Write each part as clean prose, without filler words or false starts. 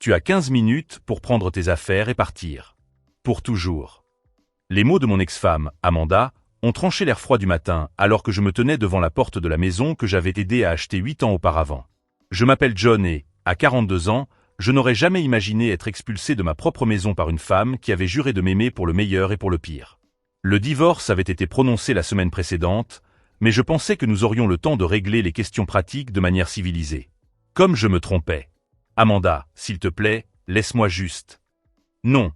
Tu as 15 minutes pour prendre tes affaires et partir. Pour toujours. Les mots de mon ex-femme, Amanda, ont tranché l'air froid du matin alors que je me tenais devant la porte de la maison que j'avais aidé à acheter 8 ans auparavant. Je m'appelle John et, à 42 ans, je n'aurais jamais imaginé être expulsé de ma propre maison par une femme qui avait juré de m'aimer pour le meilleur et pour le pire. Le divorce avait été prononcé la semaine précédente, mais je pensais que nous aurions le temps de régler les questions pratiques de manière civilisée. Comme je me trompais. Amanda, s'il te plaît, laisse-moi juste. Non,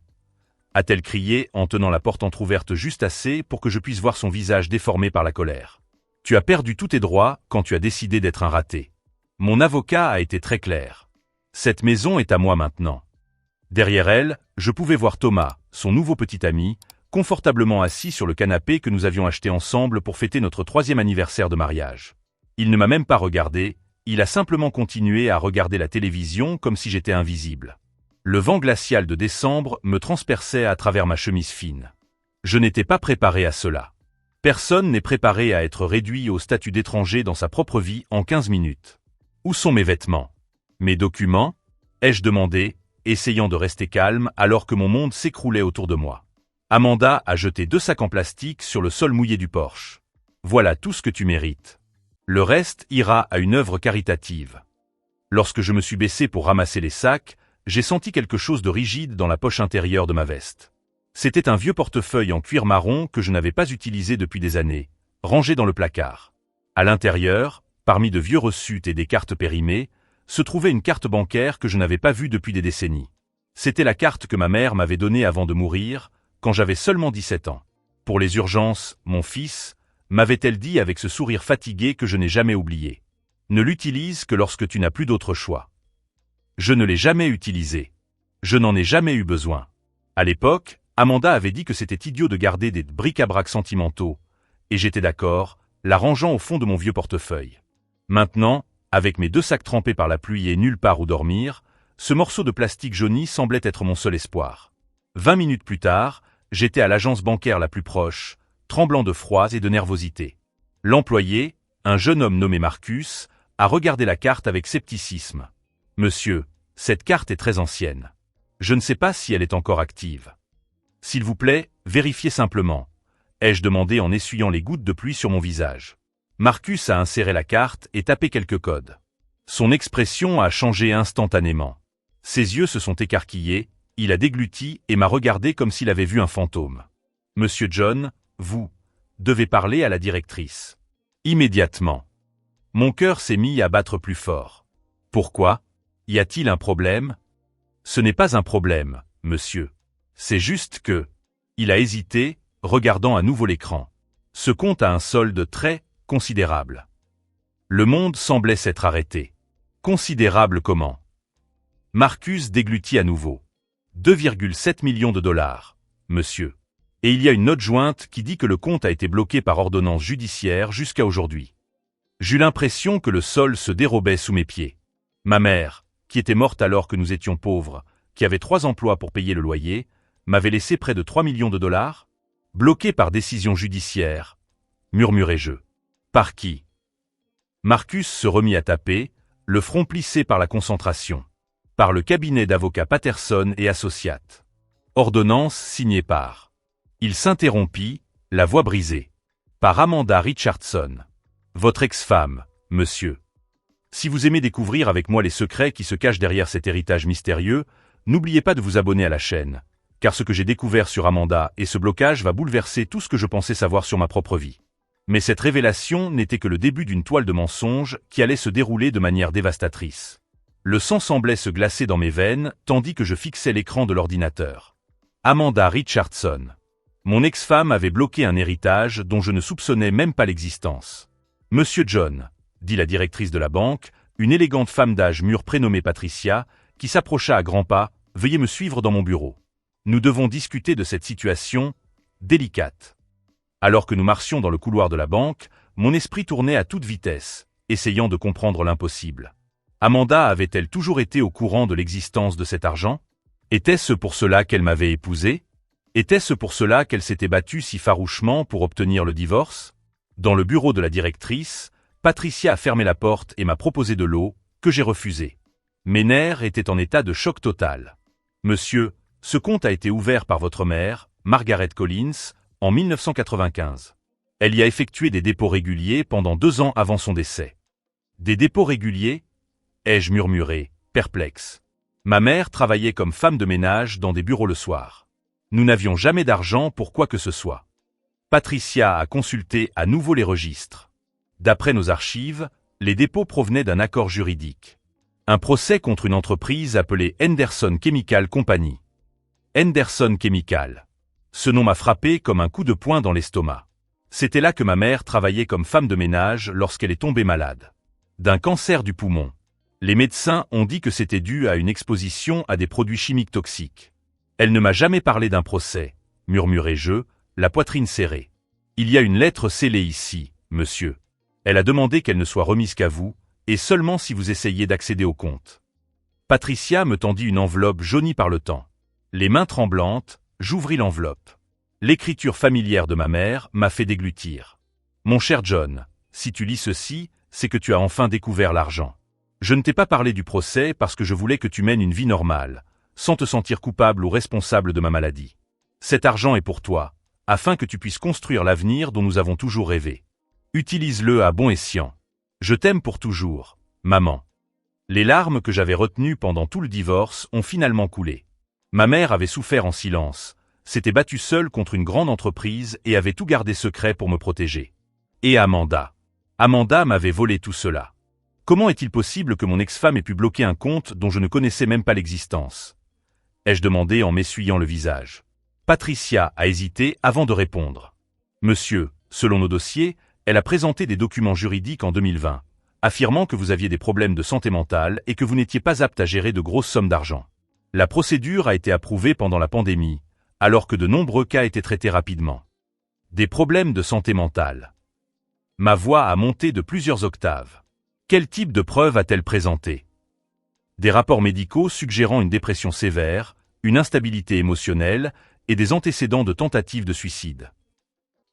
a-t-elle crié en tenant la porte entr'ouverte juste assez pour que je puisse voir son visage déformé par la colère. Tu as perdu tous tes droits quand tu as décidé d'être un raté. Mon avocat a été très clair. Cette maison est à moi maintenant. Derrière elle, je pouvais voir Thomas, son nouveau petit ami, confortablement assis sur le canapé que nous avions acheté ensemble pour fêter notre 3e anniversaire de mariage. Il ne m'a même pas regardé, il a simplement continué à regarder la télévision comme si j'étais invisible. Le vent glacial de décembre me transperçait à travers ma chemise fine. Je n'étais pas préparé à cela. Personne n'est préparé à être réduit au statut d'étranger dans sa propre vie en 15 minutes. Où sont mes vêtements? Mes documents? Ai-je demandé, essayant de rester calme alors que mon monde s'écroulait autour de moi. Amanda a jeté 2 sacs en plastique sur le sol mouillé du porche. Voilà tout ce que tu mérites. Le reste ira à une œuvre caritative. Lorsque je me suis baissé pour ramasser les sacs, j'ai senti quelque chose de rigide dans la poche intérieure de ma veste. C'était un vieux portefeuille en cuir marron que je n'avais pas utilisé depuis des années, rangé dans le placard. À l'intérieur, parmi de vieux reçus et des cartes périmées, se trouvait une carte bancaire que je n'avais pas vue depuis des décennies. C'était la carte que ma mère m'avait donnée avant de mourir, quand j'avais seulement 17 ans. Pour les urgences, mon fils, m'avait-elle dit avec ce sourire fatigué que je n'ai jamais oublié. Ne l'utilise que lorsque tu n'as plus d'autre choix. Je ne l'ai jamais utilisé. Je n'en ai jamais eu besoin. À l'époque, Amanda avait dit que c'était idiot de garder des bric-à-brac sentimentaux, et j'étais d'accord, la rangeant au fond de mon vieux portefeuille. Maintenant, avec mes 2 sacs trempés par la pluie et nulle part où dormir, ce morceau de plastique jauni semblait être mon seul espoir. 20 minutes plus tard, j'étais à l'agence bancaire la plus proche, tremblant de froid et de nervosité. L'employé, un jeune homme nommé Marcus, a regardé la carte avec scepticisme. « Monsieur, cette carte est très ancienne. Je ne sais pas si elle est encore active. S'il vous plaît, vérifiez simplement. » ai-je demandé en essuyant les gouttes de pluie sur mon visage. Marcus a inséré la carte et tapé quelques codes. Son expression a changé instantanément. Ses yeux se sont écarquillés, il a dégluti et m'a regardé comme s'il avait vu un fantôme. « Monsieur John, vous devez parler à la directrice. » Immédiatement. Mon cœur s'est mis à battre plus fort. Pourquoi? Y a-t-il un problème? Ce n'est pas un problème, monsieur. C'est juste que... Il a hésité, regardant à nouveau l'écran. Ce compte a un solde très considérable. Le monde semblait s'être arrêté. Considérable comment? Marcus déglutit à nouveau. 2,7 millions de dollars, monsieur. Et il y a une note jointe qui dit que le compte a été bloqué par ordonnance judiciaire jusqu'à aujourd'hui. J'eus l'impression que le sol se dérobait sous mes pieds. Ma mère, qui était morte alors que nous étions pauvres, qui avait 3 emplois pour payer le loyer, m'avait laissé près de 3 millions de dollars? Bloqué par décision judiciaire, murmurai-je. Par qui? Marcus se remit à taper, le front plissé par la concentration. Par le cabinet d'avocats Patterson et Associates. Ordonnance signée par. Il s'interrompit, la voix brisée. Par Amanda Richardson. Votre ex-femme, monsieur. Si vous aimez découvrir avec moi les secrets qui se cachent derrière cet héritage mystérieux, n'oubliez pas de vous abonner à la chaîne, car ce que j'ai découvert sur Amanda et ce blocage va bouleverser tout ce que je pensais savoir sur ma propre vie. Mais cette révélation n'était que le début d'une toile de mensonges qui allait se dérouler de manière dévastatrice. Le sang semblait se glacer dans mes veines tandis que je fixais l'écran de l'ordinateur. Amanda Richardson. Mon ex-femme avait bloqué un héritage dont je ne soupçonnais même pas l'existence. Monsieur John, dit la directrice de la banque, une élégante femme d'âge mûr prénommée Patricia, qui s'approcha à grands pas, veuillez me suivre dans mon bureau. Nous devons discuter de cette situation délicate. Alors que nous marchions dans le couloir de la banque, mon esprit tournait à toute vitesse, essayant de comprendre l'impossible. Amanda avait-elle toujours été au courant de l'existence de cet argent? Était-ce pour cela qu'elle m'avait épousé? Était-ce pour cela qu'elle s'était battue si farouchement pour obtenir le divorce? Dans le bureau de la directrice, Patricia a fermé la porte et m'a proposé de l'eau, que j'ai refusée. Mes nerfs étaient en état de choc total. Monsieur, ce compte a été ouvert par votre mère, Margaret Collins, en 1995. Elle y a effectué des dépôts réguliers pendant 2 ans avant son décès. Des dépôts réguliers? Ai-je murmuré, perplexe. Ma mère travaillait comme femme de ménage dans des bureaux le soir. Nous n'avions jamais d'argent pour quoi que ce soit. Patricia a consulté à nouveau les registres. D'après nos archives, les dépôts provenaient d'un accord juridique. Un procès contre une entreprise appelée Henderson Chemical Company. Henderson Chemical. Ce nom m'a frappé comme un coup de poing dans l'estomac. C'était là que ma mère travaillait comme femme de ménage lorsqu'elle est tombée malade. D'un cancer du poumon. Les médecins ont dit que c'était dû à une exposition à des produits chimiques toxiques. Elle ne m'a jamais parlé d'un procès, murmurai-je, la poitrine serrée. Il y a une lettre scellée ici, monsieur. Elle a demandé qu'elle ne soit remise qu'à vous, et seulement si vous essayez d'accéder au compte. Patricia me tendit une enveloppe jaunie par le temps. Les mains tremblantes, j'ouvris l'enveloppe. L'écriture familière de ma mère m'a fait déglutir. Mon cher John, si tu lis ceci, c'est que tu as enfin découvert l'argent. Je ne t'ai pas parlé du procès parce que je voulais que tu mènes une vie normale, sans te sentir coupable ou responsable de ma maladie. Cet argent est pour toi, afin que tu puisses construire l'avenir dont nous avons toujours rêvé. Utilise-le à bon escient. Je t'aime pour toujours, maman. Les larmes que j'avais retenues pendant tout le divorce ont finalement coulé. Ma mère avait souffert en silence, s'était battue seule contre une grande entreprise et avait tout gardé secret pour me protéger. Et Amanda. Amanda m'avait volé tout cela. Comment est-il possible que mon ex-femme ait pu bloquer un compte dont je ne connaissais même pas l'existence? Ai-je demandé en m'essuyant le visage. Patricia a hésité avant de répondre. Monsieur, selon nos dossiers, elle a présenté des documents juridiques en 2020, affirmant que vous aviez des problèmes de santé mentale et que vous n'étiez pas apte à gérer de grosses sommes d'argent. La procédure a été approuvée pendant la pandémie, alors que de nombreux cas étaient traités rapidement. Des problèmes de santé mentale. Ma voix a monté de plusieurs octaves. Quel type de preuves a-t-elle présenté? Des rapports médicaux suggérant une dépression sévère, une instabilité émotionnelle et des antécédents de tentatives de suicide.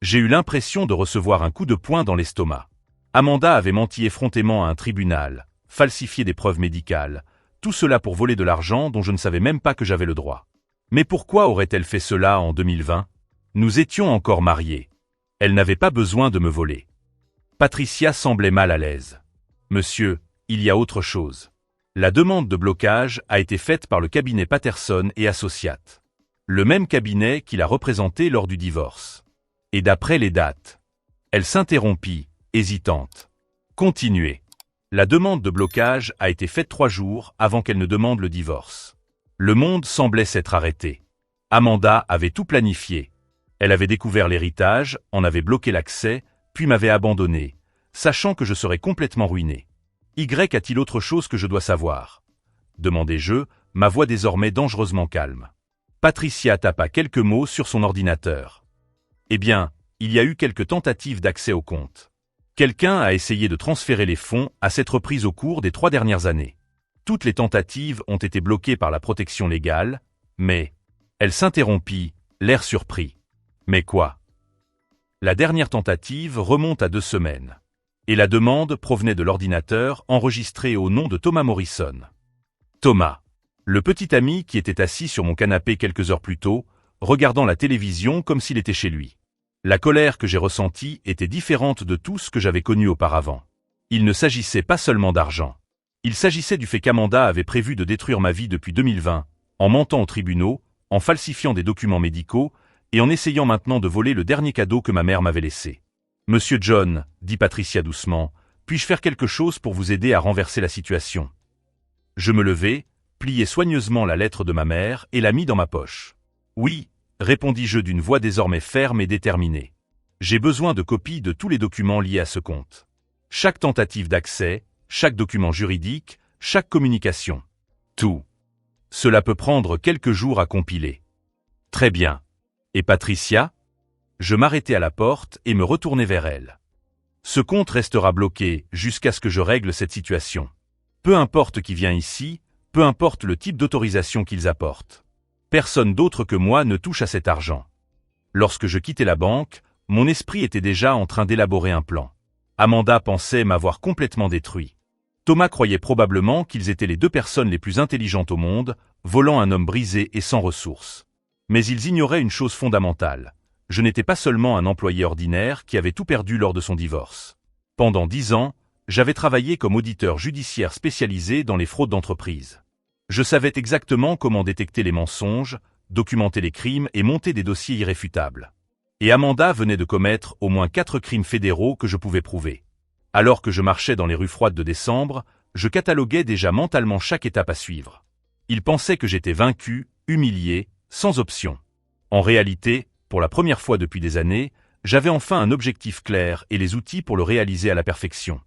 J'ai eu l'impression de recevoir un coup de poing dans l'estomac. Amanda avait menti effrontément à un tribunal, falsifié des preuves médicales, tout cela pour voler de l'argent dont je ne savais même pas que j'avais le droit. Mais pourquoi aurait-elle fait cela en 2020? Nous étions encore mariés. Elle n'avait pas besoin de me voler. Patricia semblait mal à l'aise. Monsieur, il y a autre chose. La demande de blocage a été faite par le cabinet Patterson et Associates. Le même cabinet qui l'a représenté lors du divorce. Et d'après les dates. Elle s'interrompit, hésitante. Continuez. La demande de blocage a été faite 3 jours avant qu'elle ne demande le divorce. Le monde semblait s'être arrêté. Amanda avait tout planifié. Elle avait découvert l'héritage, en avait bloqué l'accès, puis m'avait abandonné, sachant que je serais complètement ruiné. Y a-t-il autre chose que je dois savoir? Demandai-je, ma voix désormais dangereusement calme. Patricia tapa quelques mots sur son ordinateur. Eh bien, il y a eu quelques tentatives d'accès au compte. Quelqu'un a essayé de transférer les fonds à cette reprise au cours des 3 dernières années. Toutes les tentatives ont été bloquées par la protection légale, mais... Elle s'interrompit, l'air surpris. Mais quoi? La dernière tentative remonte à 2 semaines. Et la demande provenait de l'ordinateur enregistré au nom de Thomas Morrison. Thomas. Le petit ami qui était assis sur mon canapé quelques heures plus tôt, regardant la télévision comme s'il était chez lui. La colère que j'ai ressentie était différente de tout ce que j'avais connu auparavant. Il ne s'agissait pas seulement d'argent. Il s'agissait du fait qu'Amanda avait prévu de détruire ma vie depuis 2020, en mentant aux tribunaux, en falsifiant des documents médicaux, et en essayant maintenant de voler le dernier cadeau que ma mère m'avait laissé. « Monsieur John, dit Patricia doucement, puis-je faire quelque chose pour vous aider à renverser la situation ?» Je me levai, pliai soigneusement la lettre de ma mère et la mis dans ma poche. « Oui, » répondis-je d'une voix désormais ferme et déterminée. « J'ai besoin de copies de tous les documents liés à ce compte. Chaque tentative d'accès, chaque document juridique, chaque communication. Tout. Cela peut prendre quelques jours à compiler. » Très bien. Et Patricia? Je m'arrêtai à la porte et me retournai vers elle. Ce compte restera bloqué jusqu'à ce que je règle cette situation. Peu importe qui vient ici, peu importe le type d'autorisation qu'ils apportent. Personne d'autre que moi ne touche à cet argent. Lorsque je quittai la banque, mon esprit était déjà en train d'élaborer un plan. Amanda pensait m'avoir complètement détruit. Thomas croyait probablement qu'ils étaient les deux personnes les plus intelligentes au monde, volant un homme brisé et sans ressources. Mais ils ignoraient une chose fondamentale. Je n'étais pas seulement un employé ordinaire qui avait tout perdu lors de son divorce. Pendant 10 ans, j'avais travaillé comme auditeur judiciaire spécialisé dans les fraudes d'entreprise. Je savais exactement comment détecter les mensonges, documenter les crimes et monter des dossiers irréfutables. Et Amanda venait de commettre au moins 4 crimes fédéraux que je pouvais prouver. Alors que je marchais dans les rues froides de décembre, je cataloguais déjà mentalement chaque étape à suivre. Ils pensaient que j'étais vaincu, humilié, sans option. En réalité, pour la première fois depuis des années, j'avais enfin un objectif clair et les outils pour le réaliser à la perfection.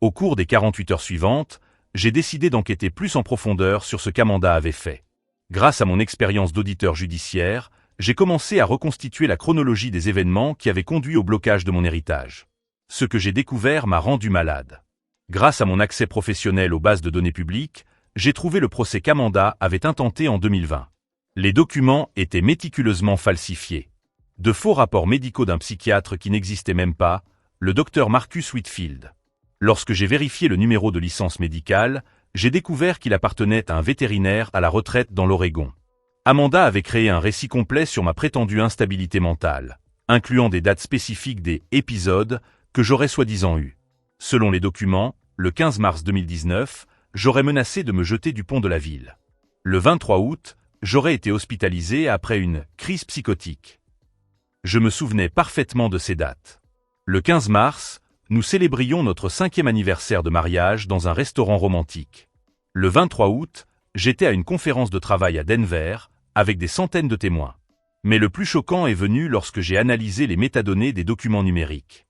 Au cours des 48 heures suivantes, j'ai décidé d'enquêter plus en profondeur sur ce qu'Amanda avait fait. Grâce à mon expérience d'auditeur judiciaire, j'ai commencé à reconstituer la chronologie des événements qui avaient conduit au blocage de mon héritage. Ce que j'ai découvert m'a rendu malade. Grâce à mon accès professionnel aux bases de données publiques, j'ai trouvé le procès qu'Amanda avait intenté en 2020. Les documents étaient méticuleusement falsifiés. De faux rapports médicaux d'un psychiatre qui n'existait même pas, le docteur Marcus Whitfield. Lorsque j'ai vérifié le numéro de licence médicale, j'ai découvert qu'il appartenait à un vétérinaire à la retraite dans l'Oregon. Amanda avait créé un récit complet sur ma prétendue instabilité mentale, incluant des dates spécifiques des épisodes que j'aurais soi-disant eus. Selon les documents, le 15 mars 2019, j'aurais menacé de me jeter du pont de la ville. Le 23 août, j'aurais été hospitalisé après une crise psychotique. Je me souvenais parfaitement de ces dates. Le 15 mars, nous célébrions notre 5e anniversaire de mariage dans un restaurant romantique. Le 23 août, j'étais à une conférence de travail à Denver, avec des centaines de témoins. Mais le plus choquant est venu lorsque j'ai analysé les métadonnées des documents numériques.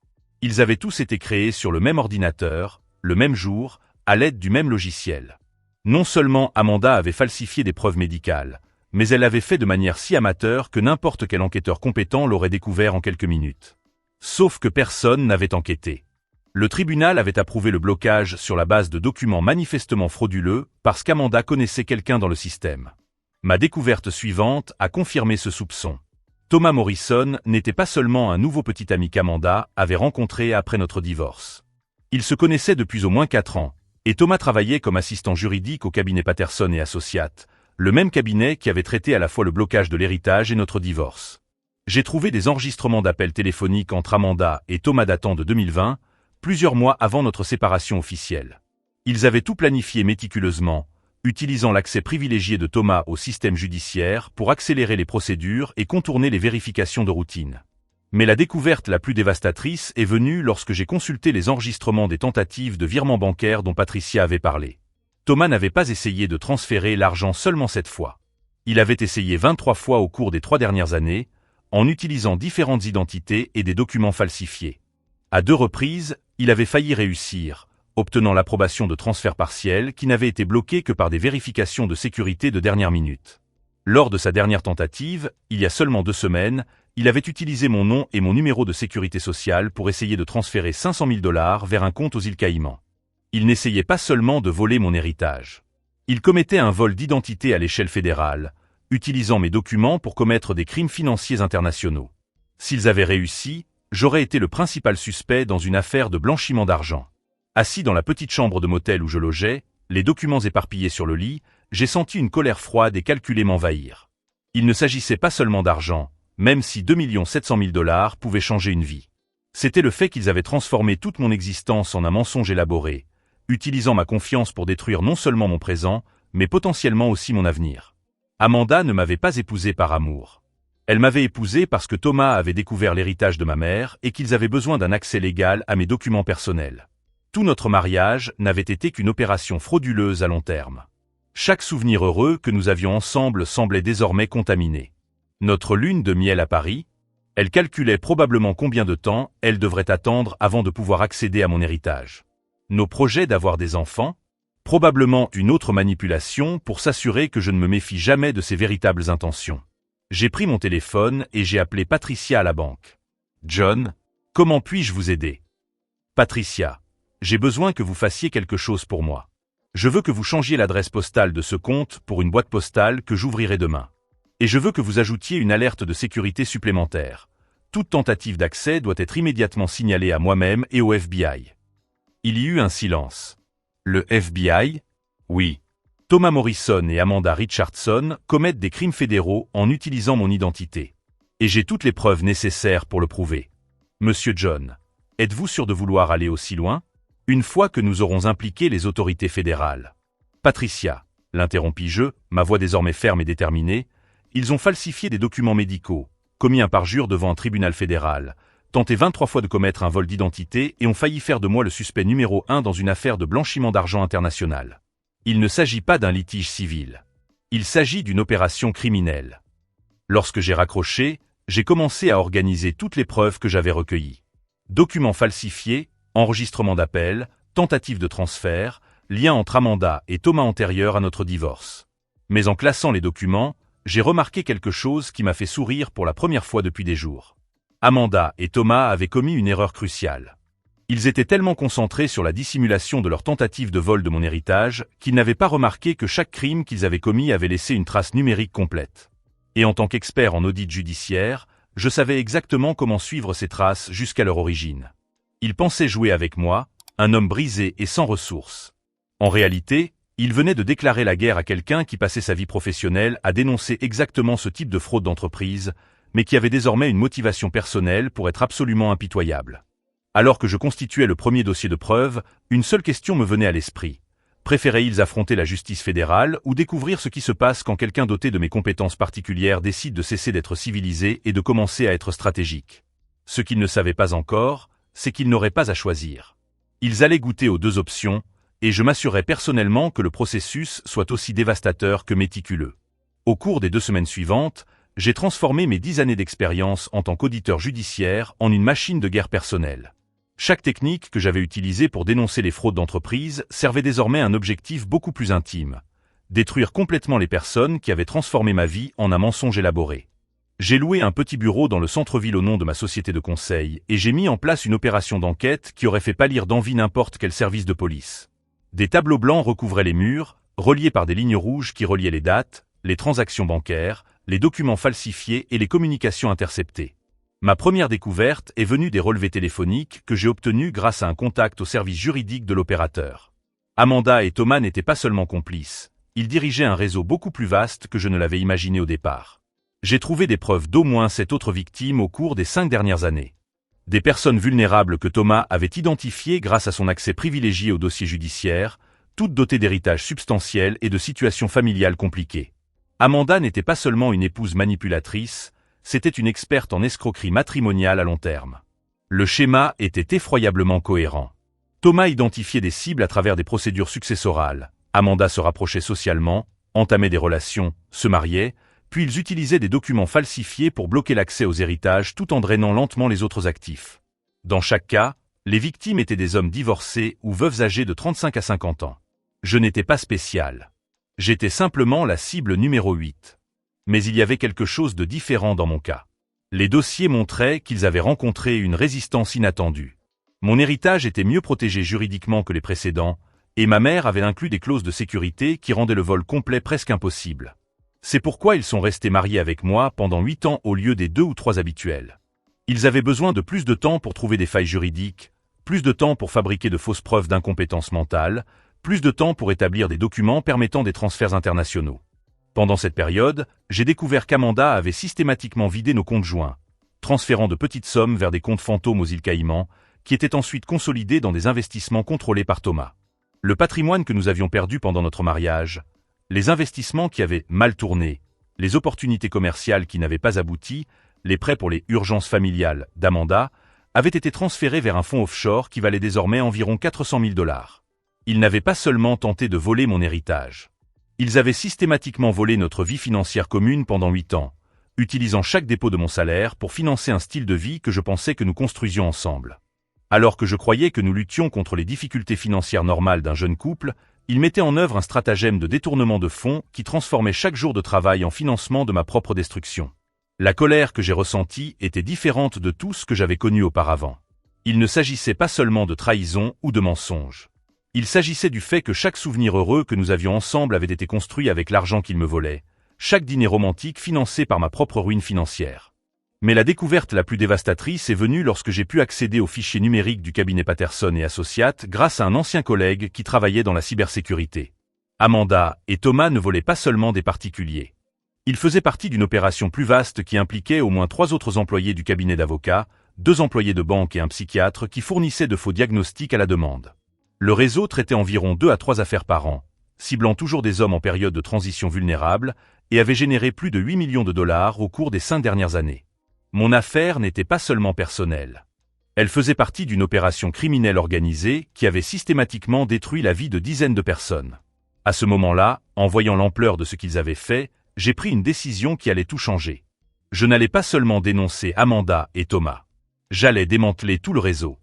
Ils avaient tous été créés sur le même ordinateur, le même jour, à l'aide du même logiciel. Non seulement Amanda avait falsifié des preuves médicales, mais elle l'avait fait de manière si amateur que n'importe quel enquêteur compétent l'aurait découvert en quelques minutes. Sauf que personne n'avait enquêté. Le tribunal avait approuvé le blocage sur la base de documents manifestement frauduleux parce qu'Amanda connaissait quelqu'un dans le système. Ma découverte suivante a confirmé ce soupçon. Thomas Morrison n'était pas seulement un nouveau petit ami qu'Amanda avait rencontré après notre divorce. Ils se connaissaient depuis au moins 4 ans, et Thomas travaillait comme assistant juridique au cabinet Patterson et Associates, le même cabinet qui avait traité à la fois le blocage de l'héritage et notre divorce. J'ai trouvé des enregistrements d'appels téléphoniques entre Amanda et Thomas datant de 2020, plusieurs mois avant notre séparation officielle. Ils avaient tout planifié méticuleusement, utilisant l'accès privilégié de Thomas au système judiciaire pour accélérer les procédures et contourner les vérifications de routine. Mais la découverte la plus dévastatrice est venue lorsque j'ai consulté les enregistrements des tentatives de virement bancaire dont Patricia avait parlé. Thomas n'avait pas essayé de transférer l'argent seulement 7 fois. Il avait essayé 23 fois au cours des 3 dernières années, en utilisant différentes identités et des documents falsifiés. À 2 reprises, il avait failli réussir, obtenant l'approbation de transferts partiels qui n'avaient été bloqués que par des vérifications de sécurité de dernière minute. Lors de sa dernière tentative, il y a seulement 2 semaines, il avait utilisé mon nom et mon numéro de sécurité sociale pour essayer de transférer 500 000 $ vers un compte aux îles Caïmans. Il n'essayait pas seulement de voler mon héritage. Il commettait un vol d'identité à l'échelle fédérale, utilisant mes documents pour commettre des crimes financiers internationaux. S'ils avaient réussi, j'aurais été le principal suspect dans une affaire de blanchiment d'argent. Assis dans la petite chambre de motel où je logeais, les documents éparpillés sur le lit, j'ai senti une colère froide et calculée m'envahir. Il ne s'agissait pas seulement d'argent, même si 2 700 000 $ pouvaient changer une vie. C'était le fait qu'ils avaient transformé toute mon existence en un mensonge élaboré, utilisant ma confiance pour détruire non seulement mon présent, mais potentiellement aussi mon avenir. Amanda ne m'avait pas épousé par amour. Elle m'avait épousé parce que Thomas avait découvert l'héritage de ma mère et qu'ils avaient besoin d'un accès légal à mes documents personnels. Tout notre mariage n'avait été qu'une opération frauduleuse à long terme. Chaque souvenir heureux que nous avions ensemble semblait désormais contaminé. Notre lune de miel à Paris, elle calculait probablement combien de temps elle devrait attendre avant de pouvoir accéder à mon héritage. Nos projets d'avoir des enfants, probablement une autre manipulation pour s'assurer que je ne me méfie jamais de ses véritables intentions. J'ai pris mon téléphone et j'ai appelé Patricia à la banque. « John, comment puis-je vous aider ?»« Patricia, j'ai besoin que vous fassiez quelque chose pour moi. Je veux que vous changiez l'adresse postale de ce compte pour une boîte postale que j'ouvrirai demain. Et je veux que vous ajoutiez une alerte de sécurité supplémentaire. Toute tentative d'accès doit être immédiatement signalée à moi-même et au FBI. » Il y eut un silence. Le FBI? Oui. Thomas Morrison et Amanda Richardson commettent des crimes fédéraux en utilisant mon identité. Et j'ai toutes les preuves nécessaires pour le prouver. Monsieur John, êtes-vous sûr de vouloir aller aussi loin? Une fois que nous aurons impliqué les autorités fédérales. Patricia, l'interrompis-je, ma voix désormais ferme et déterminée, ils ont falsifié des documents médicaux, commis un parjure devant un tribunal fédéral, tenté 23 fois de commettre un vol d'identité et ont failli faire de moi le suspect numéro 1 dans une affaire de blanchiment d'argent international. Il ne s'agit pas d'un litige civil. Il s'agit d'une opération criminelle. Lorsque j'ai raccroché, j'ai commencé à organiser toutes les preuves que j'avais recueillies. Documents falsifiés, enregistrement d'appel, tentative de transfert, lien entre Amanda et Thomas antérieur à notre divorce. Mais en classant les documents, j'ai remarqué quelque chose qui m'a fait sourire pour la première fois depuis des jours. Amanda et Thomas avaient commis une erreur cruciale. Ils étaient tellement concentrés sur la dissimulation de leur tentative de vol de mon héritage qu'ils n'avaient pas remarqué que chaque crime qu'ils avaient commis avait laissé une trace numérique complète. Et en tant qu'expert en audit judiciaire, je savais exactement comment suivre ces traces jusqu'à leur origine. Ils pensaient jouer avec moi, un homme brisé et sans ressources. En réalité, ils venaient de déclarer la guerre à quelqu'un qui passait sa vie professionnelle à dénoncer exactement ce type de fraude d'entreprise, mais qui avait désormais une motivation personnelle pour être absolument impitoyable. Alors que je constituais le premier dossier de preuve, une seule question me venait à l'esprit. Préféraient-ils affronter la justice fédérale ou découvrir ce qui se passe quand quelqu'un doté de mes compétences particulières décide de cesser d'être civilisé et de commencer à être stratégique? Ce qu'ils ne savaient pas encore, c'est qu'ils n'auraient pas à choisir. Ils allaient goûter aux deux options, et je m'assurais personnellement que le processus soit aussi dévastateur que méticuleux. Au cours des 2 semaines suivantes, j'ai transformé mes 10 années d'expérience en tant qu'auditeur judiciaire en une machine de guerre personnelle. Chaque technique que j'avais utilisée pour dénoncer les fraudes d'entreprise servait désormais un objectif beaucoup plus intime: détruire complètement les personnes qui avaient transformé ma vie en un mensonge élaboré. J'ai loué un petit bureau dans le centre-ville au nom de ma société de conseil et j'ai mis en place une opération d'enquête qui aurait fait pâlir d'envie n'importe quel service de police. Des tableaux blancs recouvraient les murs, reliés par des lignes rouges qui reliaient les dates, les transactions bancaires, les documents falsifiés et les communications interceptées. Ma première découverte est venue des relevés téléphoniques que j'ai obtenus grâce à un contact au service juridique de l'opérateur. Amanda et Thomas n'étaient pas seulement complices, ils dirigeaient un réseau beaucoup plus vaste que je ne l'avais imaginé au départ. J'ai trouvé des preuves d'au moins 7 autres victimes au cours des 5 dernières années. Des personnes vulnérables que Thomas avait identifiées grâce à son accès privilégié au dossier judiciaire, toutes dotées d'héritages substantiels et de situations familiales compliquées. Amanda n'était pas seulement une épouse manipulatrice, c'était une experte en escroquerie matrimoniale à long terme. Le schéma était effroyablement cohérent. Thomas identifiait des cibles à travers des procédures successorales. Amanda se rapprochait socialement, entamait des relations, se mariait, puis ils utilisaient des documents falsifiés pour bloquer l'accès aux héritages tout en drainant lentement les autres actifs. Dans chaque cas, les victimes étaient des hommes divorcés ou veuves âgées de 35 à 50 ans. Je n'étais pas spécial. J'étais simplement la cible numéro 8. Mais il y avait quelque chose de différent dans mon cas. Les dossiers montraient qu'ils avaient rencontré une résistance inattendue. Mon héritage était mieux protégé juridiquement que les précédents, et ma mère avait inclus des clauses de sécurité qui rendaient le vol complet presque impossible. C'est pourquoi ils sont restés mariés avec moi pendant 8 ans au lieu des 2 ou 3 habituels. Ils avaient besoin de plus de temps pour trouver des failles juridiques, plus de temps pour fabriquer de fausses preuves d'incompétence mentale, plus de temps pour établir des documents permettant des transferts internationaux. Pendant cette période, j'ai découvert qu'Amanda avait systématiquement vidé nos comptes joints, transférant de petites sommes vers des comptes fantômes aux îles Caïmans, qui étaient ensuite consolidés dans des investissements contrôlés par Thomas. Le patrimoine que nous avions perdu pendant notre mariage, les investissements qui avaient mal tourné, les opportunités commerciales qui n'avaient pas abouti, les prêts pour les urgences familiales d'Amanda, avaient été transférés vers un fonds offshore qui valait désormais environ 400 000 $. Ils n'avaient pas seulement tenté de voler mon héritage. Ils avaient systématiquement volé notre vie financière commune pendant 8 ans, utilisant chaque dépôt de mon salaire pour financer un style de vie que je pensais que nous construisions ensemble. Alors que je croyais que nous luttions contre les difficultés financières normales d'un jeune couple, ils mettaient en œuvre un stratagème de détournement de fonds qui transformait chaque jour de travail en financement de ma propre destruction. La colère que j'ai ressentie était différente de tout ce que j'avais connu auparavant. Il ne s'agissait pas seulement de trahison ou de mensonge. Il s'agissait du fait que chaque souvenir heureux que nous avions ensemble avait été construit avec l'argent qu'ils me volaient, chaque dîner romantique financé par ma propre ruine financière. Mais la découverte la plus dévastatrice est venue lorsque j'ai pu accéder aux fichiers numériques du cabinet Patterson et Associates grâce à un ancien collègue qui travaillait dans la cybersécurité. Amanda et Thomas ne volaient pas seulement des particuliers. Ils faisaient partie d'une opération plus vaste qui impliquait au moins 3 autres employés du cabinet d'avocats, 2 employés de banque et un psychiatre qui fournissaient de faux diagnostics à la demande. Le réseau traitait environ 2 à 3 affaires par an, ciblant toujours des hommes en période de transition vulnérable, et avait généré plus de 8 millions de dollars au cours des 5 dernières années. Mon affaire n'était pas seulement personnelle. Elle faisait partie d'une opération criminelle organisée qui avait systématiquement détruit la vie de dizaines de personnes. À ce moment-là, en voyant l'ampleur de ce qu'ils avaient fait, j'ai pris une décision qui allait tout changer. Je n'allais pas seulement dénoncer Amanda et Thomas. J'allais démanteler tout le réseau.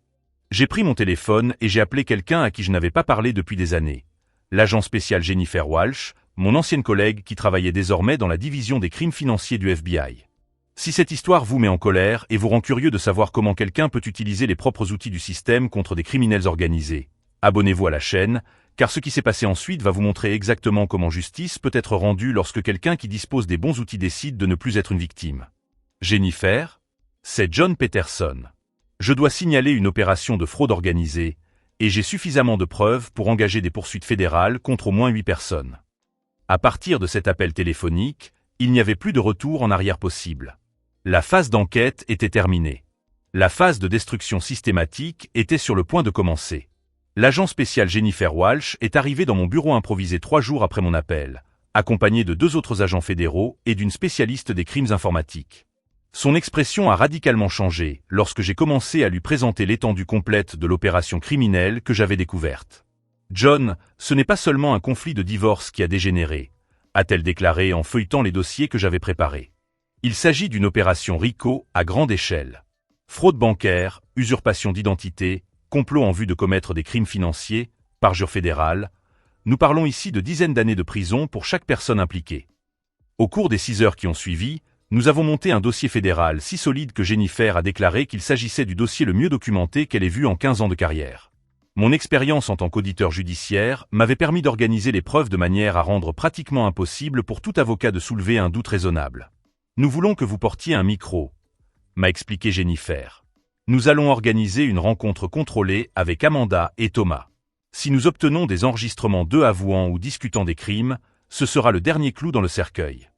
J'ai pris mon téléphone et j'ai appelé quelqu'un à qui je n'avais pas parlé depuis des années. L'agent spécial Jennifer Walsh, mon ancienne collègue qui travaillait désormais dans la division des crimes financiers du FBI. Si cette histoire vous met en colère et vous rend curieux de savoir comment quelqu'un peut utiliser les propres outils du système contre des criminels organisés, abonnez-vous à la chaîne, car ce qui s'est passé ensuite va vous montrer exactement comment justice peut être rendue lorsque quelqu'un qui dispose des bons outils décide de ne plus être une victime. Jennifer, c'est John Peterson. Je dois signaler une opération de fraude organisée, et j'ai suffisamment de preuves pour engager des poursuites fédérales contre au moins 8 personnes. À partir de cet appel téléphonique, il n'y avait plus de retour en arrière possible. La phase d'enquête était terminée. La phase de destruction systématique était sur le point de commencer. L'agent spécial Jennifer Walsh est arrivé dans mon bureau improvisé 3 jours après mon appel, accompagné de 2 autres agents fédéraux et d'une spécialiste des crimes informatiques. Son expression a radicalement changé lorsque j'ai commencé à lui présenter l'étendue complète de l'opération criminelle que j'avais découverte. « John, ce n'est pas seulement un conflit de divorce qui a dégénéré », a-t-elle déclaré en feuilletant les dossiers que j'avais préparés. Il s'agit d'une opération RICO à grande échelle. Fraude bancaire, usurpation d'identité, complot en vue de commettre des crimes financiers, parjure fédérale. Nous parlons ici de dizaines d'années de prison pour chaque personne impliquée. Au cours des 6 heures qui ont suivi, nous avons monté un dossier fédéral si solide que Jennifer a déclaré qu'il s'agissait du dossier le mieux documenté qu'elle ait vu en 15 ans de carrière. Mon expérience en tant qu'auditeur judiciaire m'avait permis d'organiser les preuves de manière à rendre pratiquement impossible pour tout avocat de soulever un doute raisonnable. Nous voulons que vous portiez un micro, m'a expliqué Jennifer. Nous allons organiser une rencontre contrôlée avec Amanda et Thomas. Si nous obtenons des enregistrements d'eux avouant ou discutant des crimes, ce sera le dernier clou dans le cercueil.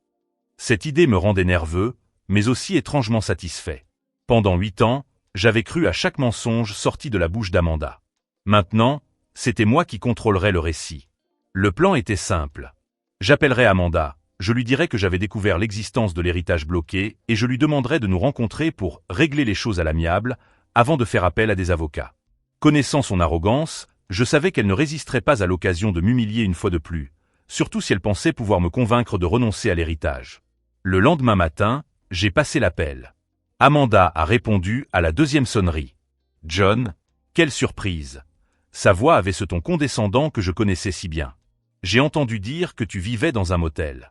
Cette idée me rendait nerveux, mais aussi étrangement satisfait. Pendant 8 ans, j'avais cru à chaque mensonge sorti de la bouche d'Amanda. Maintenant, c'était moi qui contrôlerais le récit. Le plan était simple. J'appellerais Amanda, je lui dirais que j'avais découvert l'existence de l'héritage bloqué et je lui demanderais de nous rencontrer pour régler les choses à l'amiable, avant de faire appel à des avocats. Connaissant son arrogance, je savais qu'elle ne résisterait pas à l'occasion de m'humilier une fois de plus, surtout si elle pensait pouvoir me convaincre de renoncer à l'héritage. Le lendemain matin, j'ai passé l'appel. Amanda a répondu à la 2e sonnerie. « John, quelle surprise !» Sa voix avait ce ton condescendant que je connaissais si bien. « J'ai entendu dire que tu vivais dans un motel. »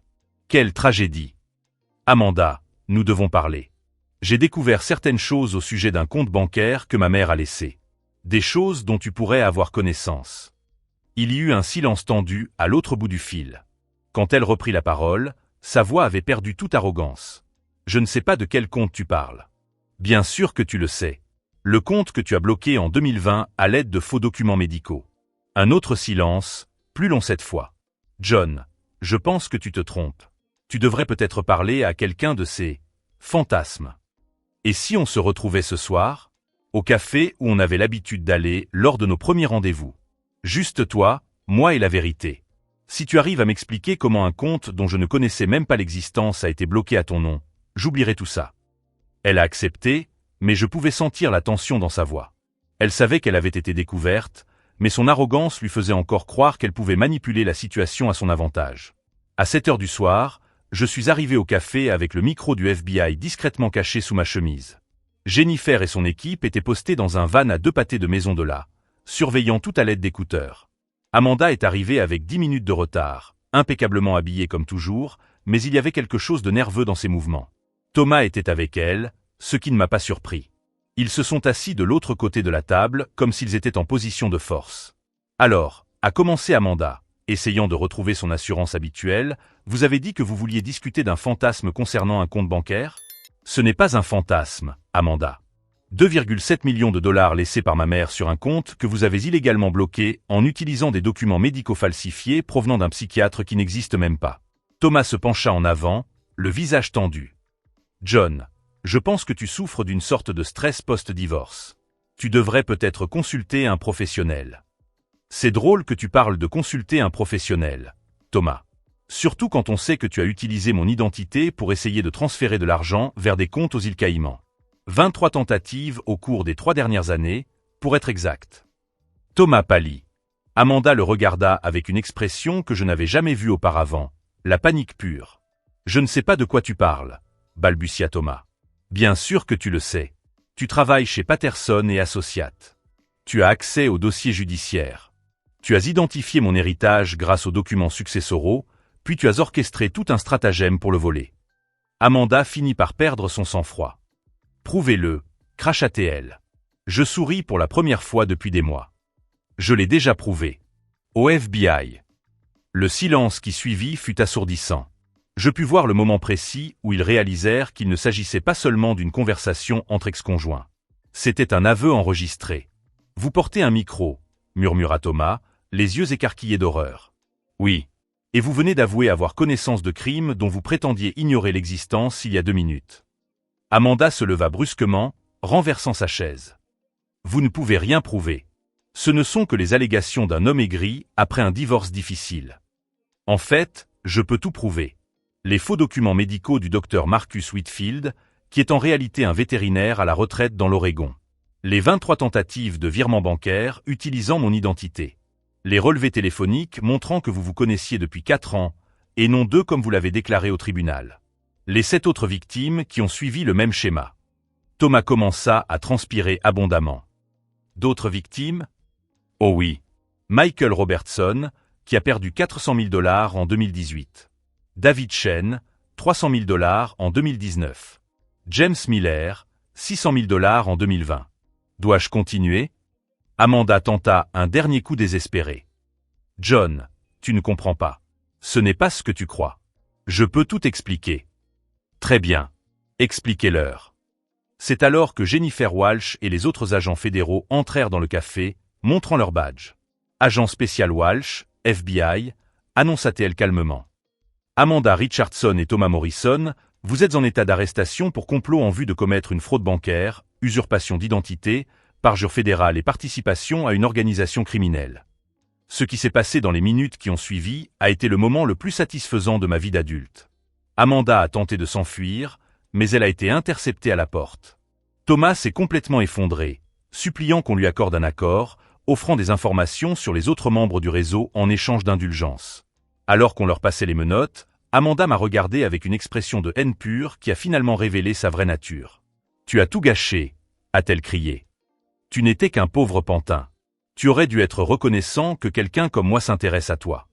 Quelle tragédie! Amanda, nous devons parler. J'ai découvert certaines choses au sujet d'un compte bancaire que ma mère a laissé. Des choses dont tu pourrais avoir connaissance. Il y eut un silence tendu à l'autre bout du fil. Quand elle reprit la parole, sa voix avait perdu toute arrogance. Je ne sais pas de quel compte tu parles. Bien sûr que tu le sais. Le compte que tu as bloqué en 2020 à l'aide de faux documents médicaux. Un autre silence, plus long cette fois. John, je pense que tu te trompes. Tu devrais peut-être parler à quelqu'un de ces fantasmes. Et si on se retrouvait ce soir, au café où on avait l'habitude d'aller lors de nos premiers rendez-vous? Juste toi, moi et la vérité. Si tu arrives à m'expliquer comment un compte dont je ne connaissais même pas l'existence a été bloqué à ton nom, j'oublierai tout ça. Elle a accepté, mais je pouvais sentir la tension dans sa voix. Elle savait qu'elle avait été découverte, mais son arrogance lui faisait encore croire qu'elle pouvait manipuler la situation à son avantage. À 7 heures du soir, je suis arrivé au café avec le micro du FBI discrètement caché sous ma chemise. Jennifer et son équipe étaient postés dans un van à 2 pâtés de maison de là, surveillant tout à l'aide d'écouteurs. Amanda est arrivée avec 10 minutes de retard, impeccablement habillée comme toujours, mais il y avait quelque chose de nerveux dans ses mouvements. Thomas était avec elle, ce qui ne m'a pas surpris. Ils se sont assis de l'autre côté de la table, comme s'ils étaient en position de force. Alors, a commencé Amanda. Essayant de retrouver son assurance habituelle, vous avez dit que vous vouliez discuter d'un fantasme concernant un compte bancaire? Ce n'est pas un fantasme, Amanda. 2,7 millions de dollars laissés par ma mère sur un compte que vous avez illégalement bloqué en utilisant des documents médicaux falsifiés provenant d'un psychiatre qui n'existe même pas. Thomas se pencha en avant, le visage tendu. John, je pense que tu souffres d'une sorte de stress post-divorce. Tu devrais peut-être consulter un professionnel. C'est drôle que tu parles de consulter un professionnel, Thomas. Surtout quand on sait que tu as utilisé mon identité pour essayer de transférer de l'argent vers des comptes aux îles Caïmans. 23 tentatives au cours des 3 dernières années, pour être exact. Thomas pâlit. Amanda le regarda avec une expression que je n'avais jamais vue auparavant, la panique pure. Je ne sais pas de quoi tu parles, balbutia Thomas. Bien sûr que tu le sais. Tu travailles chez Patterson et Associates. Tu as accès aux dossiers judiciaires. Tu as identifié mon héritage grâce aux documents successoraux, puis tu as orchestré tout un stratagème pour le voler. Amanda finit par perdre son sang-froid. Prouvez-le, cracha-t-elle. Je souris pour la première fois depuis des mois. Je l'ai déjà prouvé. Au FBI. Le silence qui suivit fut assourdissant. Je pus voir le moment précis où ils réalisèrent qu'il ne s'agissait pas seulement d'une conversation entre ex-conjoints. C'était un aveu enregistré. Vous portez un micro, murmura Thomas, les yeux écarquillés d'horreur. Oui. Et vous venez d'avouer avoir connaissance de crimes dont vous prétendiez ignorer l'existence il y a 2 minutes. Amanda se leva brusquement, renversant sa chaise. Vous ne pouvez rien prouver. Ce ne sont que les allégations d'un homme aigri après un divorce difficile. En fait, je peux tout prouver. Les faux documents médicaux du docteur Marcus Whitfield, qui est en réalité un vétérinaire à la retraite dans l'Oregon. Les 23 tentatives de virement bancaire utilisant mon identité. Les relevés téléphoniques montrant que vous vous connaissiez depuis 4 ans, et non 2 comme vous l'avez déclaré au tribunal. Les 7 autres victimes qui ont suivi le même schéma. Thomas commença à transpirer abondamment. D'autres victimes? Oh oui. Michael Robertson, qui a perdu 400 000 $ en 2018. David Chen, 300 000 $ en 2019. James Miller, 600 000 $ en 2020. Dois-je continuer? Amanda tenta un dernier coup désespéré. John, tu ne comprends pas. Ce n'est pas ce que tu crois. Je peux tout expliquer. Très bien. Expliquez-leur. C'est alors que Jennifer Walsh et les autres agents fédéraux entrèrent dans le café, montrant leur badge. Agent spécial Walsh, FBI, annonça-t-elle calmement. Amanda Richardson et Thomas Morrison, vous êtes en état d'arrestation pour complot en vue de commettre une fraude bancaire, usurpation d'identité, parjure fédérale et participation à une organisation criminelle. Ce qui s'est passé dans les minutes qui ont suivi a été le moment le plus satisfaisant de ma vie d'adulte. Amanda a tenté de s'enfuir, mais elle a été interceptée à la porte. Thomas s'est complètement effondré, suppliant qu'on lui accorde un accord, offrant des informations sur les autres membres du réseau en échange d'indulgence. Alors qu'on leur passait les menottes, Amanda m'a regardé avec une expression de haine pure qui a finalement révélé sa vraie nature. « Tu as tout gâché », a-t-elle crié. « Tu n'étais qu'un pauvre pantin. Tu aurais dû être reconnaissant que quelqu'un comme moi s'intéresse à toi. »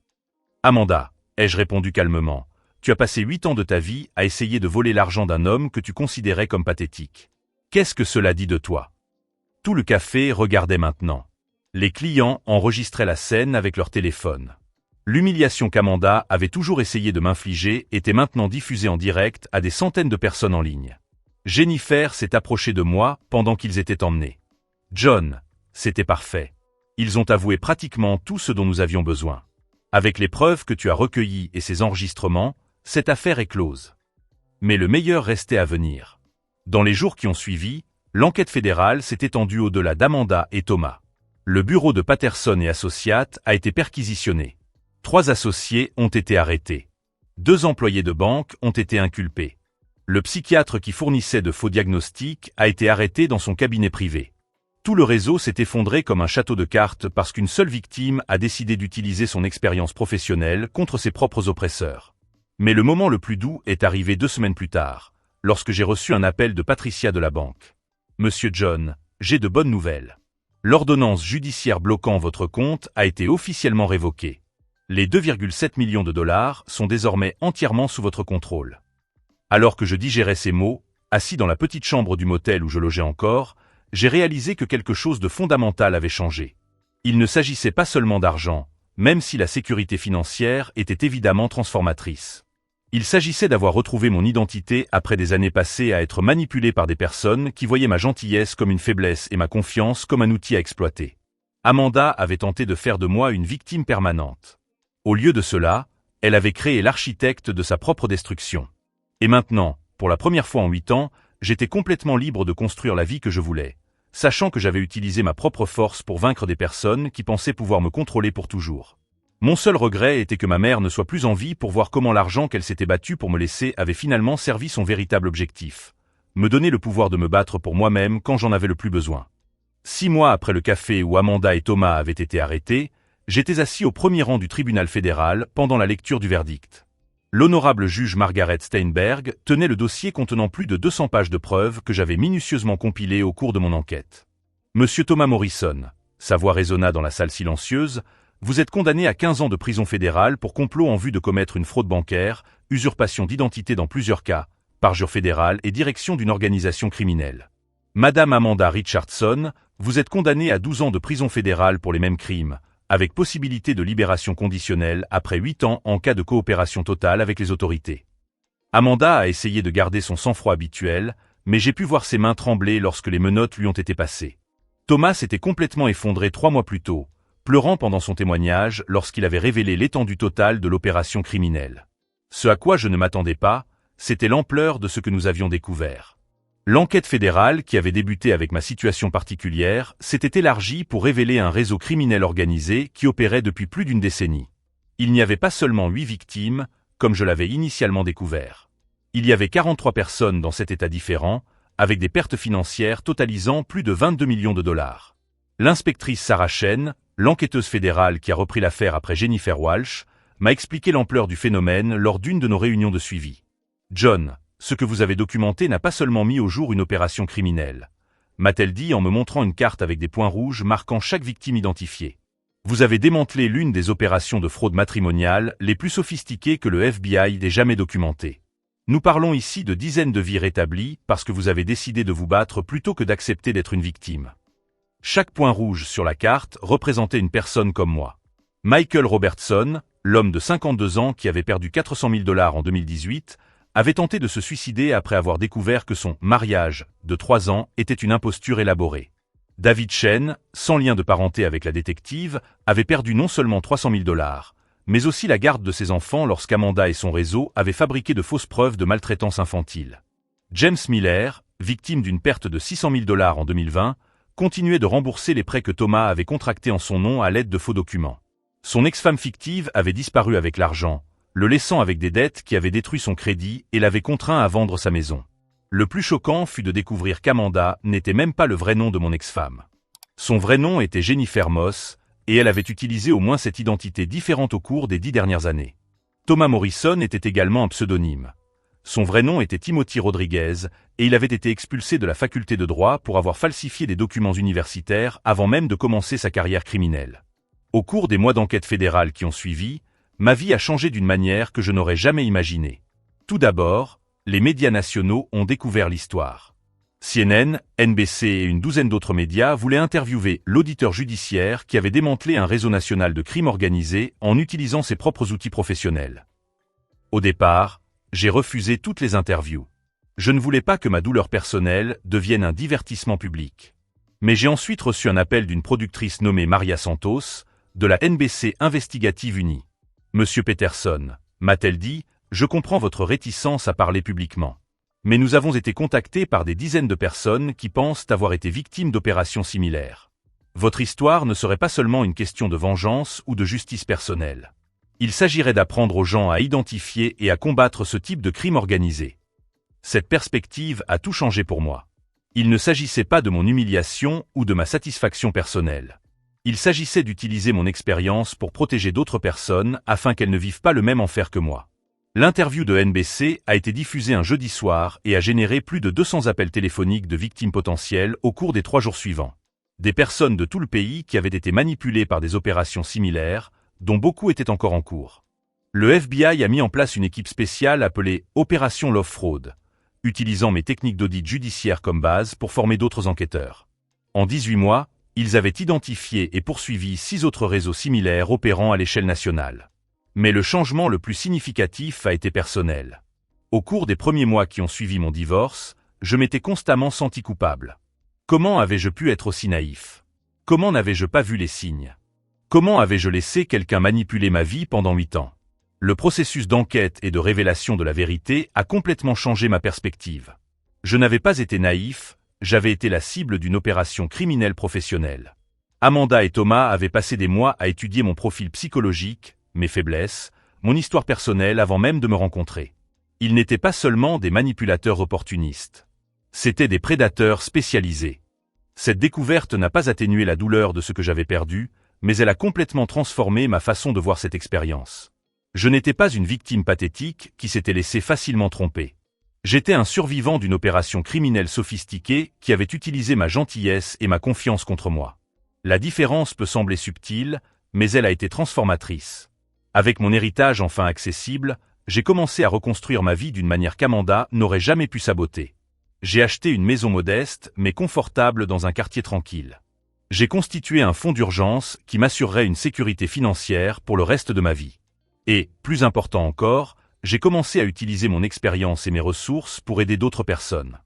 Amanda, ai-je répondu calmement, tu as passé 8 ans de ta vie à essayer de voler l'argent d'un homme que tu considérais comme pathétique. Qu'est-ce que cela dit de toi? Tout le café regardait maintenant. Les clients enregistraient la scène avec leur téléphone. L'humiliation qu'Amanda avait toujours essayé de m'infliger était maintenant diffusée en direct à des centaines de personnes en ligne. Jennifer s'est approchée de moi pendant qu'ils étaient emmenés. John, c'était parfait. Ils ont avoué pratiquement tout ce dont nous avions besoin. Avec les preuves que tu as recueillies et ces enregistrements, cette affaire est close. Mais le meilleur restait à venir. Dans les jours qui ont suivi, l'enquête fédérale s'est étendue au-delà d'Amanda et Thomas. Le bureau de Patterson et Associates a été perquisitionné. 3 associés ont été arrêtés. 2 employés de banque ont été inculpés. Le psychiatre qui fournissait de faux diagnostics a été arrêté dans son cabinet privé. Tout le réseau s'est effondré comme un château de cartes parce qu'une seule victime a décidé d'utiliser son expérience professionnelle contre ses propres oppresseurs. Mais le moment le plus doux est arrivé 2 semaines plus tard, lorsque j'ai reçu un appel de Patricia de la banque. « Monsieur John, j'ai de bonnes nouvelles. L'ordonnance judiciaire bloquant votre compte a été officiellement révoquée. Les 2,7 millions de dollars sont désormais entièrement sous votre contrôle. » Alors que je digérais ces mots, assis dans la petite chambre du motel où je logeais encore, j'ai réalisé que quelque chose de fondamental avait changé. Il ne s'agissait pas seulement d'argent, même si la sécurité financière était évidemment transformatrice. Il s'agissait d'avoir retrouvé mon identité après des années passées à être manipulé par des personnes qui voyaient ma gentillesse comme une faiblesse et ma confiance comme un outil à exploiter. Amanda avait tenté de faire de moi une victime permanente. Au lieu de cela, elle avait créé l'architecte de sa propre destruction. Et maintenant, pour la première fois en 8 ans, j'étais complètement libre de construire la vie que je voulais, sachant que j'avais utilisé ma propre force pour vaincre des personnes qui pensaient pouvoir me contrôler pour toujours. Mon seul regret était que ma mère ne soit plus en vie pour voir comment l'argent qu'elle s'était battue pour me laisser avait finalement servi son véritable objectif. Me donner le pouvoir de me battre pour moi-même quand j'en avais le plus besoin. 6 mois après le café où Amanda et Thomas avaient été arrêtés, j'étais assis au premier rang du tribunal fédéral pendant la lecture du verdict. L'honorable juge Margaret Steinberg tenait le dossier contenant plus de 200 pages de preuves que j'avais minutieusement compilées au cours de mon enquête. Monsieur Thomas Morrison, sa voix résonna dans la salle silencieuse, vous êtes condamné à 15 ans de prison fédérale pour complot en vue de commettre une fraude bancaire, usurpation d'identité dans plusieurs cas, parjure fédérale et direction d'une organisation criminelle. Madame Amanda Richardson, vous êtes condamnée à 12 ans de prison fédérale pour les mêmes crimes, avec possibilité de libération conditionnelle après 8 ans en cas de coopération totale avec les autorités. Amanda a essayé de garder son sang-froid habituel, mais j'ai pu voir ses mains trembler lorsque les menottes lui ont été passées. Thomas s'était complètement effondré 3 mois plus tôt, pleurant pendant son témoignage lorsqu'il avait révélé l'étendue totale de l'opération criminelle. Ce à quoi je ne m'attendais pas, c'était l'ampleur de ce que nous avions découvert. L'enquête fédérale, qui avait débuté avec ma situation particulière, s'était élargie pour révéler un réseau criminel organisé qui opérait depuis plus d'une décennie. Il n'y avait pas seulement 8 victimes, comme je l'avais initialement découvert. Il y avait 43 personnes dans cet état différent, avec des pertes financières totalisant plus de 22 millions de dollars. L'inspectrice Sarah Chen, l'enquêteuse fédérale qui a repris l'affaire après Jennifer Walsh, m'a expliqué l'ampleur du phénomène lors d'une de nos réunions de suivi. John, ce que vous avez documenté n'a pas seulement mis au jour une opération criminelle, m'a-t-elle dit en me montrant une carte avec des points rouges marquant chaque victime identifiée. Vous avez démantelé l'une des opérations de fraude matrimoniale les plus sophistiquées que le FBI n'ait jamais documentées. Nous parlons ici de dizaines de vies rétablies parce que vous avez décidé de vous battre plutôt que d'accepter d'être une victime. Chaque point rouge sur la carte représentait une personne comme moi. Michael Robertson, l'homme de 52 ans qui avait perdu 400 000 $ en 2018, avait tenté de se suicider après avoir découvert que son mariage, de 3 ans, était une imposture élaborée. David Chen, sans lien de parenté avec la détective, avait perdu non seulement 300 000 $, mais aussi la garde de ses enfants lorsqu'Amanda et son réseau avaient fabriqué de fausses preuves de maltraitance infantile. James Miller, victime d'une perte de 600 000 $ en 2020, continuait de rembourser les prêts que Thomas avait contractés en son nom à l'aide de faux documents. Son ex-femme fictive avait disparu avec l'argent, le laissant avec des dettes qui avaient détruit son crédit et l'avaient contraint à vendre sa maison. Le plus choquant fut de découvrir qu'Amanda n'était même pas le vrai nom de mon ex-femme. Son vrai nom était Jennifer Moss, et elle avait utilisé au moins cette identité différente au cours des 10 dernières années. Thomas Morrison était également un pseudonyme. Son vrai nom était Timothy Rodriguez, et il avait été expulsé de la faculté de droit pour avoir falsifié des documents universitaires avant même de commencer sa carrière criminelle. Au cours des mois d'enquête fédérale qui ont suivi, ma vie a changé d'une manière que je n'aurais jamais imaginée. Tout d'abord, les médias nationaux ont découvert l'histoire. CNN, NBC et une douzaine d'autres médias voulaient interviewer l'auditeur judiciaire qui avait démantelé un réseau national de crime organisé en utilisant ses propres outils professionnels. Au départ, j'ai refusé toutes les interviews. Je ne voulais pas que ma douleur personnelle devienne un divertissement public. Mais j'ai ensuite reçu un appel d'une productrice nommée Maria Santos, de la NBC Investigative Unie. Monsieur Peterson, m'a-t-elle dit, je comprends votre réticence à parler publiquement. Mais nous avons été contactés par des dizaines de personnes qui pensent avoir été victimes d'opérations similaires. Votre histoire ne serait pas seulement une question de vengeance ou de justice personnelle. Il s'agirait d'apprendre aux gens à identifier et à combattre ce type de crime organisé. Cette perspective a tout changé pour moi. Il ne s'agissait pas de mon humiliation ou de ma satisfaction personnelle. Il s'agissait d'utiliser mon expérience pour protéger d'autres personnes afin qu'elles ne vivent pas le même enfer que moi. L'interview de NBC a été diffusée un jeudi soir et a généré plus de 200 appels téléphoniques de victimes potentielles au cours des 3 jours suivants. Des personnes de tout le pays qui avaient été manipulées par des opérations similaires, dont beaucoup étaient encore en cours. Le FBI a mis en place une équipe spéciale appelée Opération Love Fraud, utilisant mes techniques d'audit judiciaire comme base pour former d'autres enquêteurs. En 18 mois, ils avaient identifié et poursuivi 6 autres réseaux similaires opérant à l'échelle nationale. Mais le changement le plus significatif a été personnel. Au cours des premiers mois qui ont suivi mon divorce, je m'étais constamment senti coupable. Comment avais-je pu être aussi naïf? Comment n'avais-je pas vu les signes? Comment avais-je laissé quelqu'un manipuler ma vie pendant 8 ans? Le processus d'enquête et de révélation de la vérité a complètement changé ma perspective. Je n'avais pas été naïf, j'avais été la cible d'une opération criminelle professionnelle. Amanda et Thomas avaient passé des mois à étudier mon profil psychologique, mes faiblesses, mon histoire personnelle avant même de me rencontrer. Ils n'étaient pas seulement des manipulateurs opportunistes. C'étaient des prédateurs spécialisés. Cette découverte n'a pas atténué la douleur de ce que j'avais perdu, mais elle a complètement transformé ma façon de voir cette expérience. Je n'étais pas une victime pathétique qui s'était laissée facilement tromper. J'étais un survivant d'une opération criminelle sophistiquée qui avait utilisé ma gentillesse et ma confiance contre moi. La différence peut sembler subtile, mais elle a été transformatrice. Avec mon héritage enfin accessible, j'ai commencé à reconstruire ma vie d'une manière qu'Amanda n'aurait jamais pu saboter. J'ai acheté une maison modeste, mais confortable dans un quartier tranquille. J'ai constitué un fonds d'urgence qui m'assurerait une sécurité financière pour le reste de ma vie. Et, plus important encore, j'ai commencé à utiliser mon expérience et mes ressources pour aider d'autres personnes.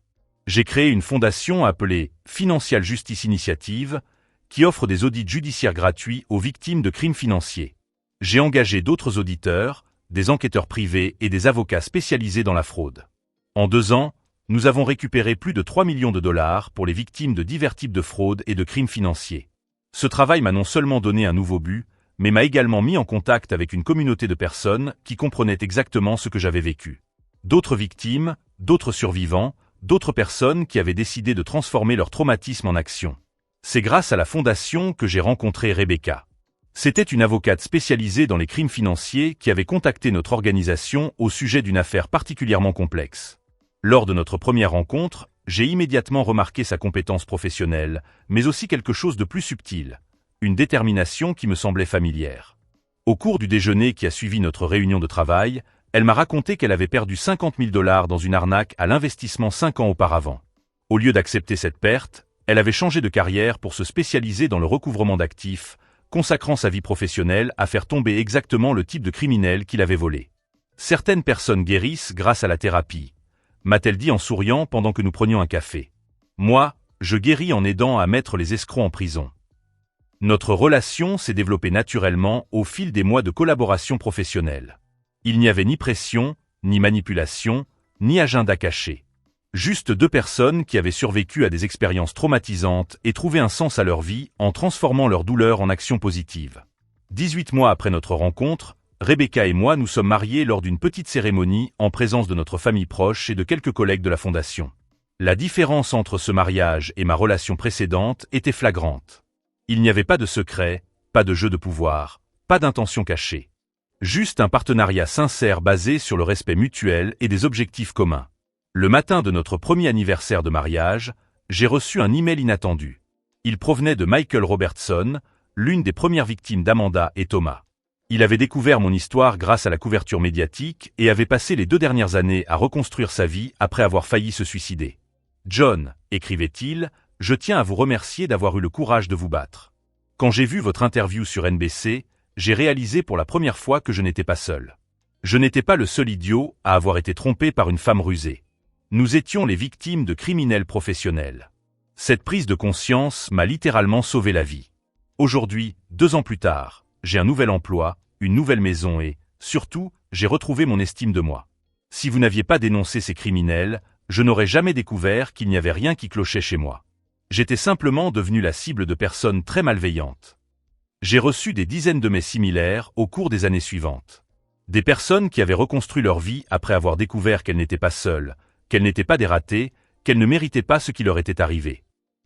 J'ai créé une fondation appelée Financial Justice Initiative, qui offre des audits judiciaires gratuits aux victimes de crimes financiers. J'ai engagé d'autres auditeurs, des enquêteurs privés et des avocats spécialisés dans la fraude. En 2 ans, nous avons récupéré plus de 3 millions de dollars pour les victimes de divers types de fraudes et de crimes financiers. Ce travail m'a non seulement donné un nouveau but, mais m'a également mis en contact avec une communauté de personnes qui comprenaient exactement ce que j'avais vécu. D'autres victimes, d'autres survivants, d'autres personnes qui avaient décidé de transformer leur traumatisme en action. C'est grâce à la fondation que j'ai rencontré Rebecca. C'était une avocate spécialisée dans les crimes financiers qui avait contacté notre organisation au sujet d'une affaire particulièrement complexe. Lors de notre première rencontre, j'ai immédiatement remarqué sa compétence professionnelle, mais aussi quelque chose de plus subtil, une détermination qui me semblait familière. Au cours du déjeuner qui a suivi notre réunion de travail, elle m'a raconté qu'elle avait perdu 50 000 $ dans une arnaque à l'investissement 5 ans auparavant. Au lieu d'accepter cette perte, elle avait changé de carrière pour se spécialiser dans le recouvrement d'actifs, consacrant sa vie professionnelle à faire tomber exactement le type de criminel qu'il avait volé. Certaines personnes guérissent grâce à la thérapie, m'a-t-elle dit en souriant pendant que nous prenions un café. Moi, je guéris en aidant à mettre les escrocs en prison. Notre relation s'est développée naturellement au fil des mois de collaboration professionnelle. Il n'y avait ni pression, ni manipulation, ni agenda caché. Juste 2 personnes qui avaient survécu à des expériences traumatisantes et trouvé un sens à leur vie en transformant leur douleur en action positive. 18 mois après notre rencontre, Rebecca et moi nous sommes mariés lors d'une petite cérémonie en présence de notre famille proche et de quelques collègues de la fondation. La différence entre ce mariage et ma relation précédente était flagrante. Il n'y avait pas de secret, pas de jeu de pouvoir, pas d'intention cachée. Juste un partenariat sincère basé sur le respect mutuel et des objectifs communs. Le matin de notre premier anniversaire de mariage, j'ai reçu un email inattendu. Il provenait de Michael Robertson, l'une des premières victimes d'Amanda et Thomas. Il avait découvert mon histoire grâce à la couverture médiatique et avait passé les 2 dernières années à reconstruire sa vie après avoir failli se suicider. « John », écrivait-il, « je tiens à vous remercier d'avoir eu le courage de vous battre. Quand j'ai vu votre interview sur NBC, j'ai réalisé pour la première fois que je n'étais pas seul. Je n'étais pas le seul idiot à avoir été trompé par une femme rusée. Nous étions les victimes de criminels professionnels. Cette prise de conscience m'a littéralement sauvé la vie. Aujourd'hui, 2 ans plus tard, j'ai un nouvel emploi, une nouvelle maison et, surtout, j'ai retrouvé mon estime de moi. Si vous n'aviez pas dénoncé ces criminels, je n'aurais jamais découvert qu'il n'y avait rien qui clochait chez moi. J'étais simplement devenu la cible de personnes très malveillantes. J'ai reçu des dizaines de mails similaires au cours des années suivantes. Des personnes qui avaient reconstruit leur vie après avoir découvert qu'elles n'étaient pas seules, qu'elles n'étaient pas des ratées, qu'elles ne méritaient pas ce qui leur était arrivé.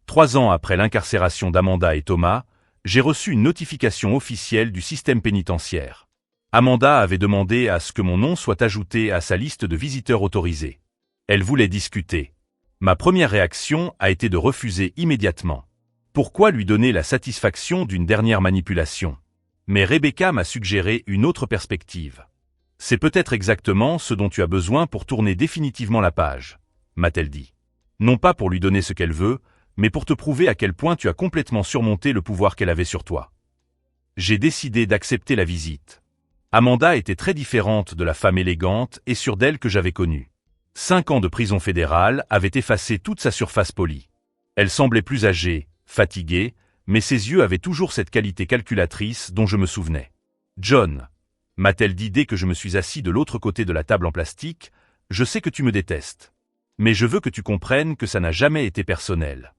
3 ans après l'incarcération d'Amanda et Thomas, j'ai reçu une notification officielle du système pénitentiaire. Amanda avait demandé à ce que mon nom soit ajouté à sa liste de visiteurs autorisés. Elle voulait discuter. Ma première réaction a été de refuser immédiatement. Pourquoi lui donner la satisfaction d'une dernière manipulation? Mais Rebecca m'a suggéré une autre perspective. C'est peut-être exactement ce dont tu as besoin pour tourner définitivement la page, m'a-t-elle dit. Non pas pour lui donner ce qu'elle veut, mais pour te prouver à quel point tu as complètement surmonté le pouvoir qu'elle avait sur toi. J'ai décidé d'accepter la visite. Amanda était très différente de la femme élégante et sûre d'elle que j'avais connue. 5 ans de prison fédérale avaient effacé toute sa surface polie. Elle semblait plus âgée, fatiguée, mais ses yeux avaient toujours cette qualité calculatrice dont je me souvenais. « John » m'a-t-elle dit dès que je me suis assis de l'autre côté de la table en plastique, « je sais que tu me détestes. Mais je veux que tu comprennes que ça n'a jamais été personnel. »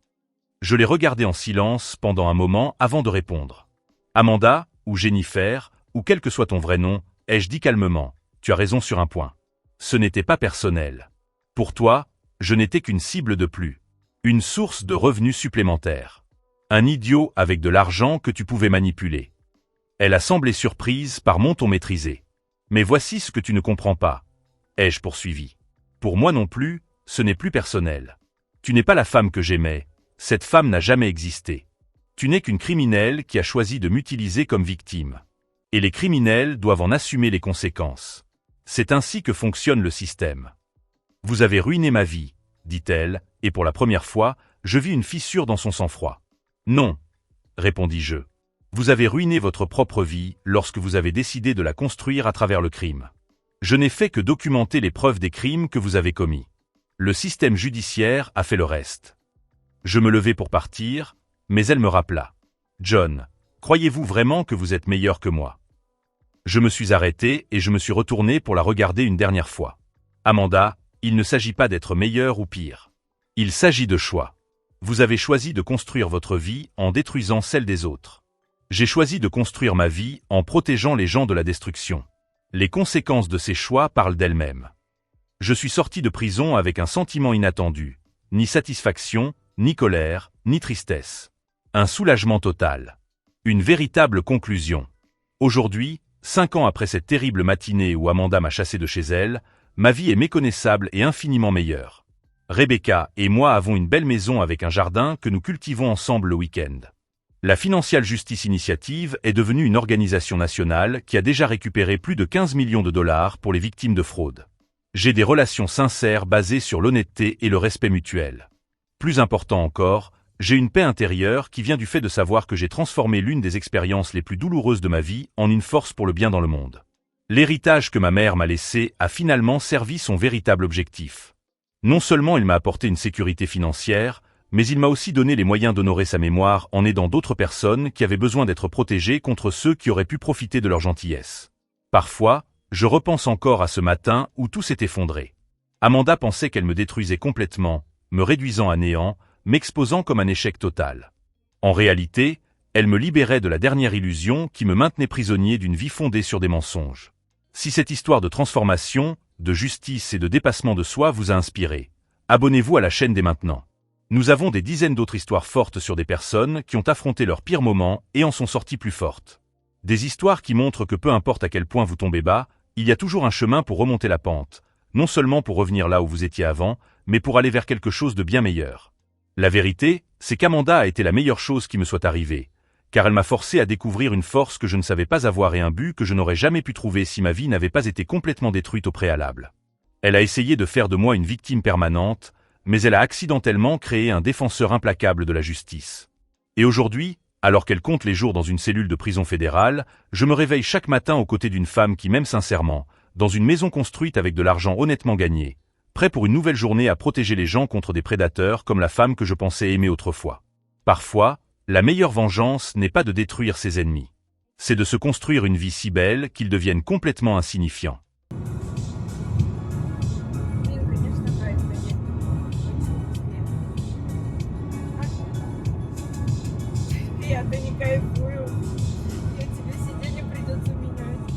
Je l'ai regardée en silence pendant un moment avant de répondre. « Amanda, ou Jennifer, ou quel que soit ton vrai nom, ai-je dit calmement, tu as raison sur un point. Ce n'était pas personnel. Pour toi, je n'étais qu'une cible de plus. Une source de revenus supplémentaires. Un idiot avec de l'argent que tu pouvais manipuler. » Elle a semblé surprise par mon ton maîtrisé. « Mais voici ce que tu ne comprends pas, » ai-je poursuivi. « Pour moi non plus, ce n'est plus personnel. Tu n'es pas la femme que j'aimais, cette femme n'a jamais existé. Tu n'es qu'une criminelle qui a choisi de m'utiliser comme victime. Et les criminels doivent en assumer les conséquences. C'est ainsi que fonctionne le système. Vous avez ruiné ma vie, dit-elle, et pour la première fois, je vis une fissure dans son sang-froid. Non, répondis-je. Vous avez ruiné votre propre vie lorsque vous avez décidé de la construire à travers le crime. Je n'ai fait que documenter les preuves des crimes que vous avez commis. Le système judiciaire a fait le reste. Je me levai pour partir, mais elle me rappela. John, croyez-vous vraiment que vous êtes meilleur que moi? Je me suis arrêté et je me suis retourné pour la regarder une dernière fois. Amanda, il ne s'agit pas d'être meilleur ou pire. Il s'agit de choix. Vous avez choisi de construire votre vie en détruisant celle des autres. J'ai choisi de construire ma vie en protégeant les gens de la destruction. Les conséquences de ces choix parlent d'elles-mêmes. Je suis sorti de prison avec un sentiment inattendu, ni satisfaction, ni colère, ni tristesse. Un soulagement total. Une véritable conclusion. Aujourd'hui, 5 ans après cette terrible matinée où Amanda m'a chassé de chez elle, ma vie est méconnaissable et infiniment meilleure. Rebecca et moi avons une belle maison avec un jardin que nous cultivons ensemble le week-end. La Financial Justice Initiative est devenue une organisation nationale qui a déjà récupéré plus de 15 millions de dollars pour les victimes de fraude. J'ai des relations sincères basées sur l'honnêteté et le respect mutuel. Plus important encore, j'ai une paix intérieure qui vient du fait de savoir que j'ai transformé l'une des expériences les plus douloureuses de ma vie en une force pour le bien dans le monde. L'héritage que ma mère m'a laissé a finalement servi son véritable objectif. Non seulement il m'a apporté une sécurité financière, mais il m'a aussi donné les moyens d'honorer sa mémoire en aidant d'autres personnes qui avaient besoin d'être protégées contre ceux qui auraient pu profiter de leur gentillesse. Parfois, je repense encore à ce matin où tout s'est effondré. Amanda pensait qu'elle me détruisait complètement, me réduisant à néant, m'exposant comme un échec total. En réalité, elle me libérait de la dernière illusion qui me maintenait prisonnier d'une vie fondée sur des mensonges. Si cette histoire de transformation, de justice et de dépassement de soi vous a inspiré, abonnez-vous à la chaîne dès maintenant. Nous avons des dizaines d'autres histoires fortes sur des personnes qui ont affronté leurs pires moments et en sont sorties plus fortes. Des histoires qui montrent que peu importe à quel point vous tombez bas, il y a toujours un chemin pour remonter la pente, non seulement pour revenir là où vous étiez avant, mais pour aller vers quelque chose de bien meilleur. La vérité, c'est qu'Amanda a été la meilleure chose qui me soit arrivée, car elle m'a forcé à découvrir une force que je ne savais pas avoir et un but que je n'aurais jamais pu trouver si ma vie n'avait pas été complètement détruite au préalable. Elle a essayé de faire de moi une victime permanente, mais elle a accidentellement créé un défenseur implacable de la justice. Et aujourd'hui, alors qu'elle compte les jours dans une cellule de prison fédérale, je me réveille chaque matin aux côtés d'une femme qui m'aime sincèrement, dans une maison construite avec de l'argent honnêtement gagné, prêt pour une nouvelle journée à protéger les gens contre des prédateurs comme la femme que je pensais aimer autrefois. Parfois, la meilleure vengeance n'est pas de détruire ses ennemis. C'est de se construire une vie si belle qu'ils deviennent complètement insignifiants. Я-то не кайфую. Я тебе сиденье придется менять.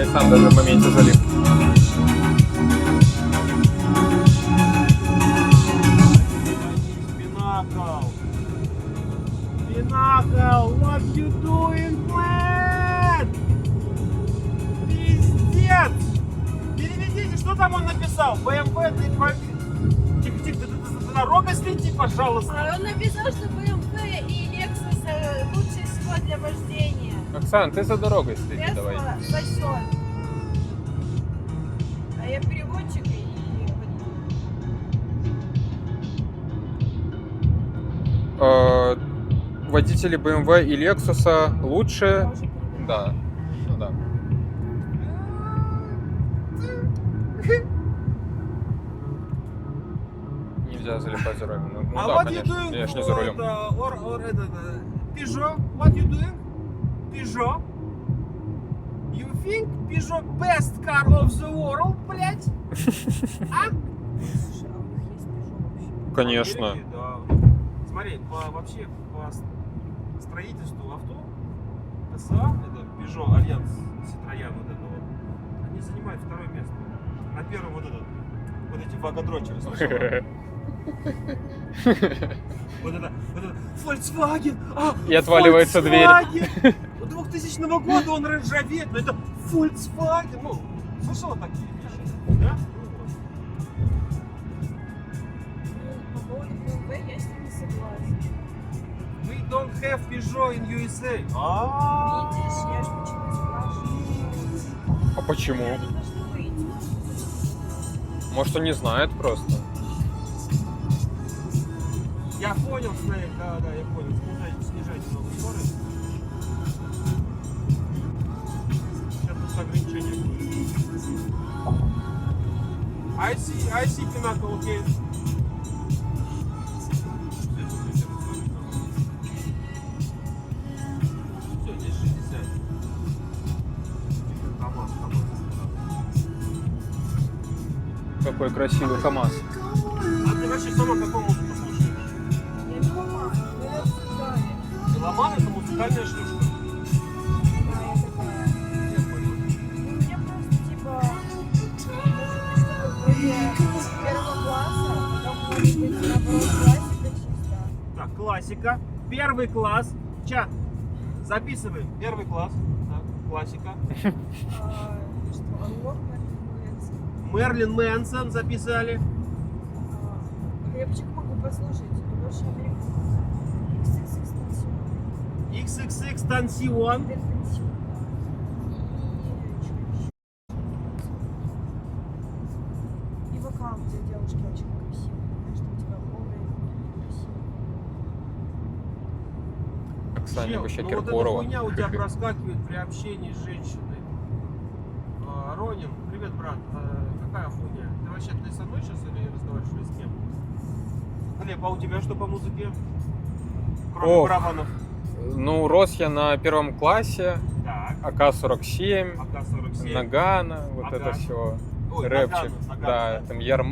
Я и сам даже в моменте залип. Pinnacle, what you doing, man? Пиздец! Переведите, что там он написал? BMW, ты Тихо, ты дорога следи, пожалуйста. Он написал, что BMW и Lexus лучшее всего для вождения. Оксан, ты за дорогой следи, давай. Тесла сосет. А я переводчик и... Водители BMW и Lexus лучше... Да, ну да. Нельзя залипать за рулем. Ну А да, what you конечно, doing? я ж не за рулем. Peugeot, what you doing? Peugeot? You think Peugeot best car of the world, блядь? А? Слушай, а у них есть Peugeot вообще? Конечно. Америке, да. Смотри, вообще по строительству авто, ТСА, это Peugeot Альянс Citroёn, вот это вот, они занимают второе место. На первом вот эти вагодрочеры, слышал? Вот это Volkswagen! И отваливается дверь. Volkswagen! 2000 года он ржавеет, но это Volkswagen! Ну, слышал такие вещи? Да? По поводу BMW я с ним не согласен. We don't have Peugeot in USA. Видишь, я же почему спрашиваю. А почему? Они должны выйти. Может, он не знает просто. Я понял, Снейк, да, я понял. Снижайте немного скорость. Сейчас тут ограничение будет. I see Pinnacle, окей. Все, здесь 60. КамАЗ. Какой красивый КамАЗ. А ты вообще сама какую музыку слушаешь? Я меломан, я обсуждаю. Меломан — это музыкальная шлюшка. Да, я такая. Я понял. Ну, мне просто, типа, может быть, что-то вроде первого класса, потом, может быть, наоборот, классика чисто. Так, классика. Первый класс. Чат. Записываем. Первый класс. Так, классика. Что, Unlock Manson. Мерлин Мэнсон записали. Хлебчик могу послушать, это больше американский. XXX Тансион. И вокал, где девушки очень красивые. Знаешь, что у тебя полный красивый. Оксане Чел, вообще ну вот эта Киркорова. хуйня у тебя проскакивает при общении с женщиной. Ронин, привет, брат. Какая хуйня? Ты вообще со мной сейчас или разговариваешь с кем? Глеб, а у тебя что по музыке? Кроме Ох. барабанов. Ну, рос я на первом классе, Так, АК-47, АК-47. Нагана, вот Ага. это все. Ой, Рэпчик. Нагано, Да, там Ярм.